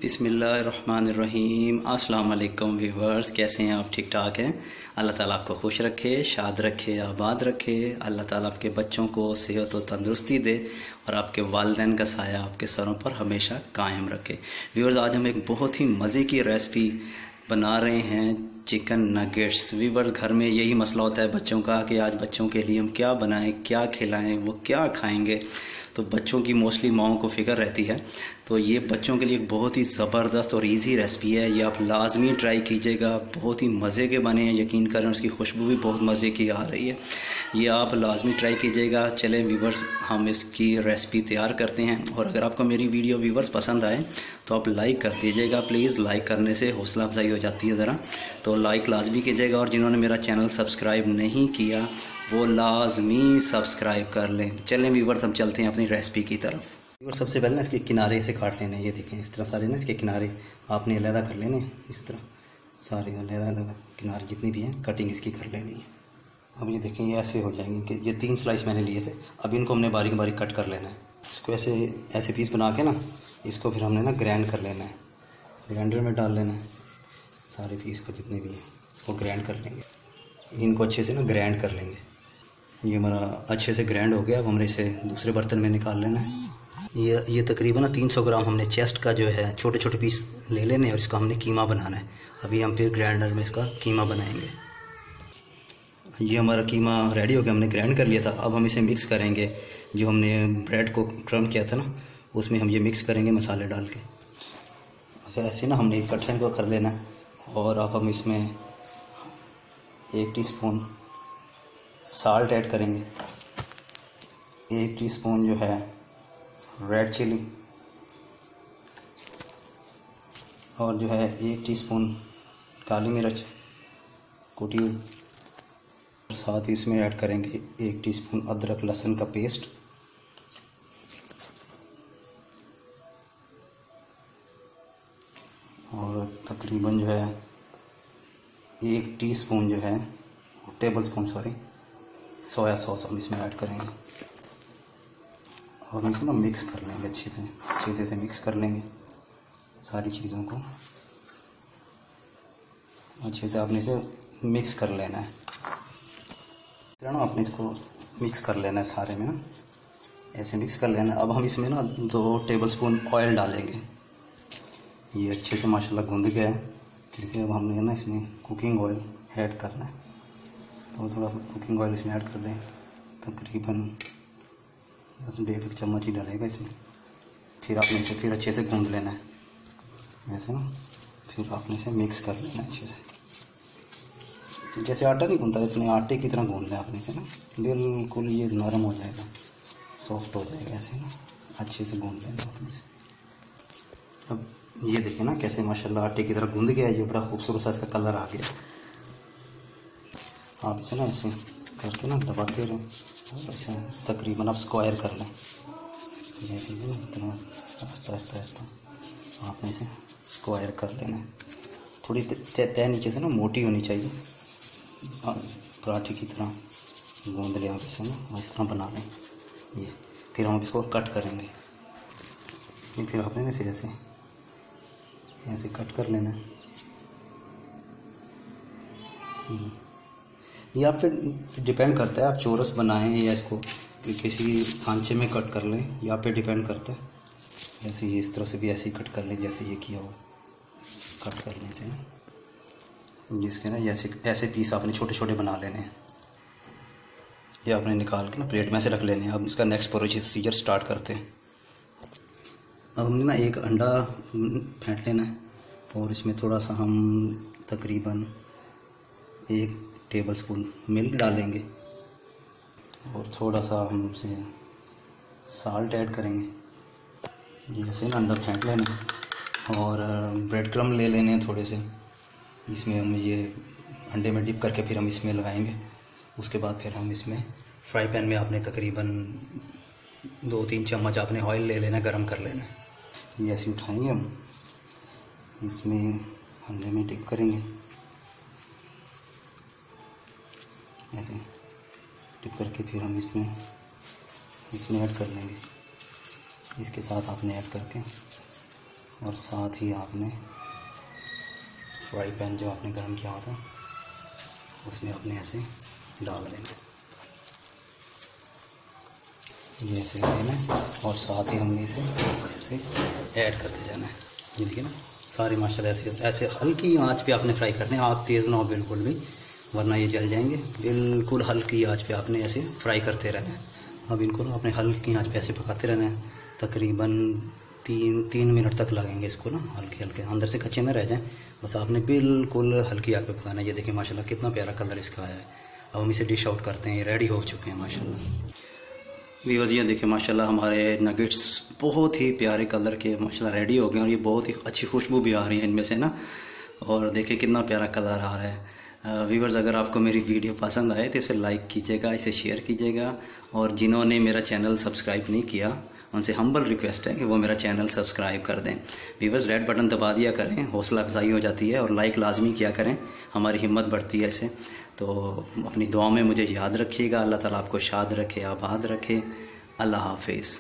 बिस्मिल्लाहिर्रहमानिर्रहीम। अस्सलाम वालेकुम व्यूवर्स, कैसे हैं आप? ठीक ठाक हैं? अल्लाह ताला आपको खुश रखे, शाद रखे, आबाद रखे। अल्लाह ताला आपके बच्चों को सेहत और तंदुरुस्ती दे और आपके वालिदैन का साया आपके सरों पर हमेशा कायम रखे। व्यूवर्स, आज हम एक बहुत ही मज़े की रेसिपी बना रहे हैं, चिकन नगेट्स। व्यूवर्स, घर में यही मसला होता है बच्चों का कि आज बच्चों के लिए हम क्या बनाएं, क्या खिलाएं, वो क्या खाएंगे। तो बच्चों की मोस्टली माओं को फ़िक्र रहती है। तो ये बच्चों के लिए एक बहुत ही ज़बरदस्त और इजी रेसिपी है। ये आप लाजमी ट्राई कीजिएगा, बहुत ही मज़े के बने हैं, यकीन करें। उसकी खुशबू भी बहुत मज़े की आ रही है। ये आप लाजमी ट्राई कीजिएगा। चलें व्यूवर्स, हम इसकी रेसिपी तैयार करते हैं। और अगर आपको मेरी वीडियो व्यूवर्स पसंद आए तो आप लाइक कर दीजिएगा प्लीज़। लाइक करने से हौसला अफजाई हो जाती है ज़रा, तो लाइक लाजमी कीजिएगा। और जिन्होंने मेरा चैनल सब्सक्राइब नहीं किया वो लाजमी सब्सक्राइब कर लें। चलें व्यूवर्स, हम चलते हैं अपनी रेसिपी की तरफ। और सबसे पहले ना इसके किनारे से काट लेने। ये देखें, इस तरह सारे ना इसके किनारे आपने अलहदा कर लेने। इस तरह सारे अलहदा अलहदा किनारे जितनी भी हैं कटिंग इसकी कर लेनी है। अब ये देखें, ये ऐसे हो जाएंगे कि ये 3 स्लाइस मैंने लिए थे। अब इनको हमने बारीक बारीक कट कर लेना है। इसको ऐसे ऐसे पीस बना के ना इसको फिर हमने ना ग्राइंड कर लेना है। ग्राइंडर में डाल लेना है सारे पीस को, जितने भी हैं इसको ग्राइंड कर लेंगे। इनको अच्छे से ना ग्राइंड कर लेंगे। ये हमारा अच्छे से ग्राइंड हो गया। अब हमने इसे दूसरे बर्तन में निकाल लेना है। ये तकरीबन 300 ग्राम हमने चेस्ट का जो है छोटे छोटे पीस ले लेने और इसका हमने कीमा बनाना है। अभी हम फिर ग्राइंडर में इसका कीमा बनाएंगे। ये हमारा कीमा रेडी हो गया, हमने ग्राइंड कर लिया था। अब हम इसे मिक्स करेंगे। जो हमने ब्रेड को क्रम किया था ना, उसमें हम ये मिक्स करेंगे मसाले डाल के। अच्छा, ऐसे ना हमने इकट्ठे को कर लेना है। और अब हम इसमें 1 टीस्पून साल्ट ऐड करेंगे, 1 टीस्पून जो है रेड चिली, और जो है 1 टीस्पून काली मिर्च कुटी हुई। साथ ही इसमें ऐड करेंगे 1 टीस्पून अदरक लहसुन का पेस्ट, और तकरीबन जो है 1 टीस्पून जो है टेबल स्पून सोया सॉस हम इसमें ऐड करेंगे। और हम इसे ना मिक्स कर लेंगे अच्छे से मिक्स कर लेंगे सारी चीज़ों को। अच्छे से आपने इसे मिक्स कर लेना है। इस तरह ना आपने इसको मिक्स कर लेना है सारे में ना, ऐसे मिक्स कर लेना है। अब हम इसमें ना 2 टेबल स्पून ऑयल डालेंगे। ये अच्छे से माशाल्लाह गूंद गया है। ठीक है, अब हमने ना इसमें कुकिंग ऑयल ऐड करना है। थोड़ा थोड़ा कुकिंग ऑयल इसमें ऐड कर दें। तकरीबन बस 1.5 चम्मच ही डालेगा इसमें। फिर आपने इसे फिर अच्छे से गूंद लेना है वैसे ना। फिर आपने इसे मिक्स कर लेना है अच्छे से। जैसे आटा नहीं गूंदता, अपने आटे की तरह गूंदना है आपने इसे ना। बिल्कुल ये नरम हो जाएगा, सॉफ्ट हो जाएगा ऐसे ना। अच्छे से गूंद लेना आपने इसे। अब ये देखिए ना कैसे माशाल्लाह आटे की तरह गूंद गया। ये बड़ा खूबसूरत सा इसका कलर आ गया। आप इसे ना ऐसे करके ना दबाते रहें और ऐसे तकरीबन आप स्क्वायर कर लें। जैसे भी इतना आस्ता आस्ता आस्ता आपने इसे स्क्वायर कर लेना है। थोड़ी तय नीचे से ना मोटी होनी चाहिए, पराठे की तरह गूंद लें आप इसे ना, और इस तरह बना लें ये। फिर हम इसको कट करेंगे। फिर आपने इसे ऐसे कट कर लेना है। ये आप पे डिपेंड करता है, आप चौरस बनाएं या इसको किसी सांचे में कट कर लें, ये आप पे डिपेंड करता है। ऐसे ही इस तरह से भी ऐसे ही कट कर लें जैसे ये किया हो। कट करने से ना जिसके ना ऐसे पीस आपने छोटे छोटे बना लेने हैं। ये आपने निकाल के ना प्लेट में ऐसे रख लेने हैं। अब इसका नेक्स्ट प्रोसीजर स्टार्ट करते हैं। अब हमने ना 1 अंडा फेंट लेना है और इसमें थोड़ा सा हम तकरीबन 1 टेबल स्पून मिल्क डालेंगे और थोड़ा सा हम इसे साल्ट ऐड करेंगे। ये ऐसे ना अंडा फेंट लेना है और ब्रेड क्रम्ब ले लेने हैं थोड़े से। इसमें हम ये अंडे में डिप करके फिर हम इसमें लगाएंगे। उसके बाद फिर हम इसमें फ्राई पैन में आपने तकरीबन 2-3 चम्मच आपने ऑयल ले लेना, गरम कर लेना है। ये ऐसे उठाएंगे हम, इसमें अंडे में डिप करेंगे, ऐसे डिप करके फिर हम इसमें ऐड कर लेंगे। इसके साथ आपने ऐड करके और साथ ही आपने फ्राई पैन जो आपने गर्म किया था उसमें अपने ऐसे डाल देना, ये ऐसे देना है। और साथ ही हमने इसे ऐसे ऐड करते जाना है। ये देखिए ना, सारे माशाल्लाह ऐसे हल्की आंच पे आपने फ्राई करने हैं। आग तेज़ ना हो बिल्कुल भी, वरना ये जल जाएंगे। बिल्कुल हल्की आंच पे आपने ऐसे फ्राई करते रहना है। अब इनको ना अपने हल्की आंच पे ऐसे पकाते रहना है। तकरीबन तीन मिनट तक लगेंगे इसको ना, हल्के हल्के, अंदर से कच्चे ना रह जाएं। बस आपने बिल्कुल हल्की आग पे पकाना है। ये देखिए माशाल्लाह कितना प्यारा कलर इसका आया है। अब हम इसे डिश आउट करते हैं, ये रेडी हो चुके हैं माशाल्लाह। व्यूअर्स ये देखिए माशाल्लाह हमारे नगेट्स बहुत ही प्यारे कलर के माशाल्लाह रेडी हो गए और ये बहुत ही अच्छी खुशबू भी आ रही है इनमें से ना। और देखिए कितना प्यारा कलर आ रहा है। व्यूअर्स अगर आपको मेरी वीडियो पसंद आए तो इसे लाइक कीजिएगा, इसे शेयर कीजिएगा। और जिन्होंने मेरा चैनल सब्सक्राइब नहीं किया उनसे हम्बल रिक्वेस्ट है कि वो मेरा चैनल सब्सक्राइब कर दें। व्यूअर्स रेड बटन दबा दिया करें, हौसला अफजाई हो जाती है। और लाइक लाजमी किया करें, हमारी हिम्मत बढ़ती है इससे। तो अपनी दुआ में मुझे याद रखिएगा। अल्लाह ताला आपको शाद रखे, आबाद रखे। अल्लाह हाफिज़।